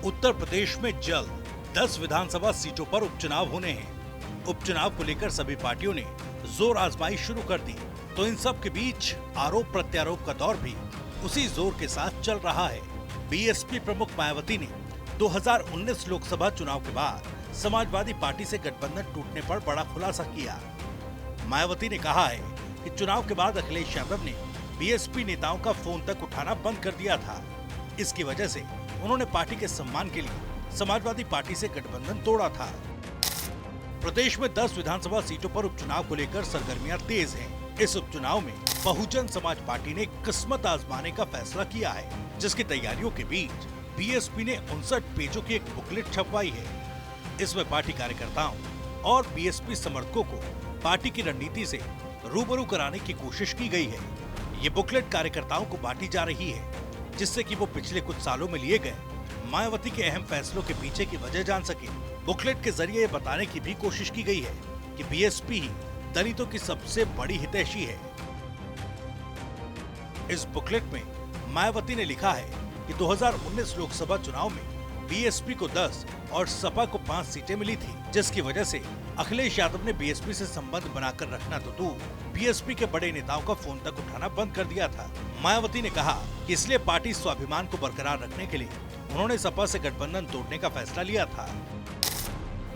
उत्तर प्रदेश में जल्द 10 विधानसभा सीटों पर उपचुनाव होने हैं। उपचुनाव को लेकर सभी पार्टियों ने जोर आजमाई शुरू कर दी, तो इन सब के बीच आरोप प्रत्यारोप का दौर भी उसी जोर के साथ चल रहा है। बीएसपी प्रमुख मायावती ने 2019 लोकसभा चुनाव के बाद समाजवादी पार्टी से गठबंधन टूटने पर बड़ा खुलासा किया। मायावती ने कहा है कि चुनाव के बाद अखिलेश यादव ने बीएसपी नेताओं का फोन तक उठाना बंद कर दिया था। इसकी वजह से उन्होंने पार्टी के सम्मान के लिए समाजवादी पार्टी से गठबंधन तोड़ा था। प्रदेश में 10 विधानसभा सीटों पर उपचुनाव को लेकर सरगर्मियां तेज हैं। इस उपचुनाव में बहुजन समाज पार्टी ने किस्मत आजमाने का फैसला किया है, जिसकी तैयारियों के बीच बीएसपी ने 59 पेजों की एक बुकलेट छपवाई है। इसमें पार्टी कार्यकर्ताओं और बीएसपी समर्थकों को पार्टी की रणनीति से रूबरू कराने की कोशिश की गई है। ये बुकलेट कार्यकर्ताओं को बांटी जा रही है, जिससे कि वो पिछले कुछ सालों में लिए गए मायावती के अहम फैसलों के पीछे की वजह जान सके। बुकलेट के जरिए ये बताने की भी कोशिश की गई है कि बीएसपी ही दलितों की सबसे बड़ी हितैषी है। इस बुकलेट में मायावती ने लिखा है कि 2019 लोकसभा चुनाव में बीएसपी को 10 और सपा को 5 सीटें मिली थी, जिसकी वजह से अखिलेश यादव ने बीएसपी से संबंध बनाकर रखना तो दूर, बीएसपी के बड़े नेताओं का फोन तक उठाना बंद कर दिया था। मायावती ने कहा कि इसलिए पार्टी स्वाभिमान को बरकरार रखने के लिए उन्होंने सपा से गठबंधन तोड़ने का फैसला लिया था।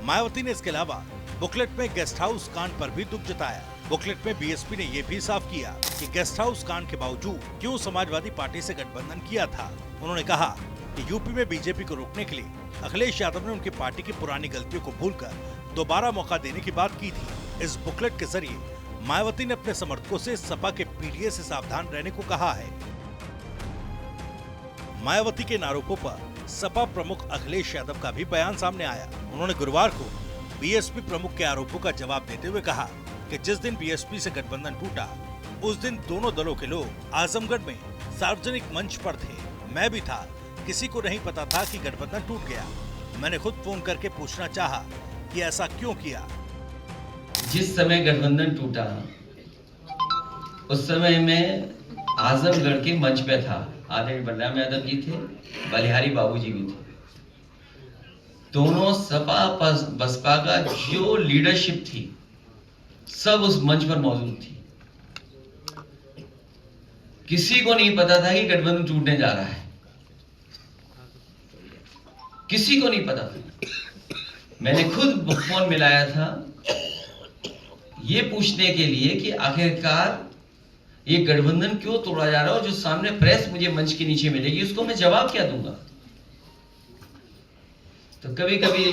मायावती ने इसके अलावा बुकलेट में गेस्ट हाउस कांड पर भी दुख जताया। बुकलेट में बीएसपी ने ये भी साफ किया कि गेस्ट हाउस कांड के बावजूद क्यों समाजवादी पार्टी से गठबंधन किया था। उन्होंने कहा कि यूपी में बीजेपी को रोकने के लिए अखिलेश यादव ने उनकी पार्टी की पुरानी गलतियों को भूलकर दोबारा मौका देने की बात की थी। इस बुकलेट के जरिए मायावती ने अपने समर्थकों से सपा के पीडीए से सावधान रहने को कहा है। मायावती के इन आरोपों पर सपा प्रमुख अखिलेश यादव का भी बयान सामने आया। उन्होंने गुरुवार को बीएसपी प्रमुख के आरोपों का जवाब देते हुए कहा कि जिस दिन बीएसपी से गठबंधन टूटा, उस दिन दोनों दलों के लोग आजमगढ़ में सार्वजनिक मंच पर थे। मैं भी था, किसी को नहीं पता था कि गठबंधन टूट गया। मैंने खुद फोन करके पूछना चाहा कि ऐसा क्यों किया। जिस समय गठबंधन टूटा, उस समय मैं आजमगढ़ के मंच पे था। आदरणीय बलराम यादव जी थे, बलिहारी बाबूजी भी थे। दोनों सपा बसपा का जो लीडरशिप थी, सब उस मंच पर मौजूद थी। किसी को नहीं पता था कि गठबंधन टूटने जा रहा है, किसी को नहीं पता था। मैंने खुद फोन मिलाया था ये पूछने के लिए कि आखिरकार ये गठबंधन क्यों तोड़ा जा रहा है, और जो सामने प्रेस मुझे मंच के नीचे मिलेगी उसको मैं जवाब क्या दूंगा। तो कभी कभी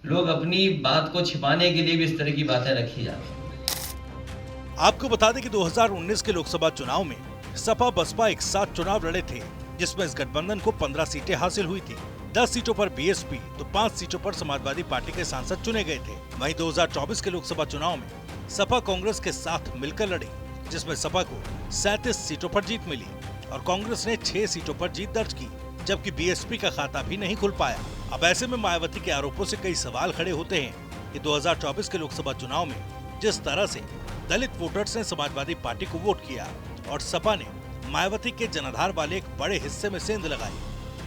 लोग अपनी बात को छिपाने के लिए भी इस तरह की बातें रखी जाती हैं। आपको बता दें कि 2019 के लोकसभा चुनाव में सपा बसपा एक साथ चुनाव लड़े थे, जिसमें इस गठबंधन को 15 सीटें हासिल हुई थी। 10 सीटों पर बीएसपी तो 5 सीटों पर समाजवादी पार्टी के सांसद चुने गए थे। वहीं 2024 के लोकसभा चुनाव में सपा कांग्रेस के साथ मिलकर लड़ी, जिसमें सपा को 37 सीटों पर जीत मिली और कांग्रेस ने 6 सीटों पर जीत दर्ज की, जबकि बीएसपी का खाता भी नहीं खुल पाया। अब ऐसे में मायावती के आरोपों से कई सवाल खड़े होते हैं कि 2024 के लोकसभा चुनाव में जिस तरह से दलित वोटर्स ने समाजवादी पार्टी को वोट किया और सपा ने मायावती के जनाधार वाले एक बड़े हिस्से में सेंध लगाई,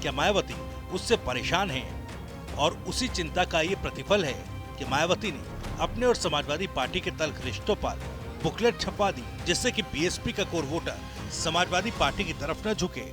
क्या मायावती उससे परेशान हैं? और उसी चिंता का ये प्रतिफल है कि मायावती ने अपने और समाजवादी पार्टी के तल्ख रिश्तों पर बुकलेट छपवा दी, जिससे कि बीएसपी का कोर वोटर समाजवादी पार्टी की तरफ न झुके।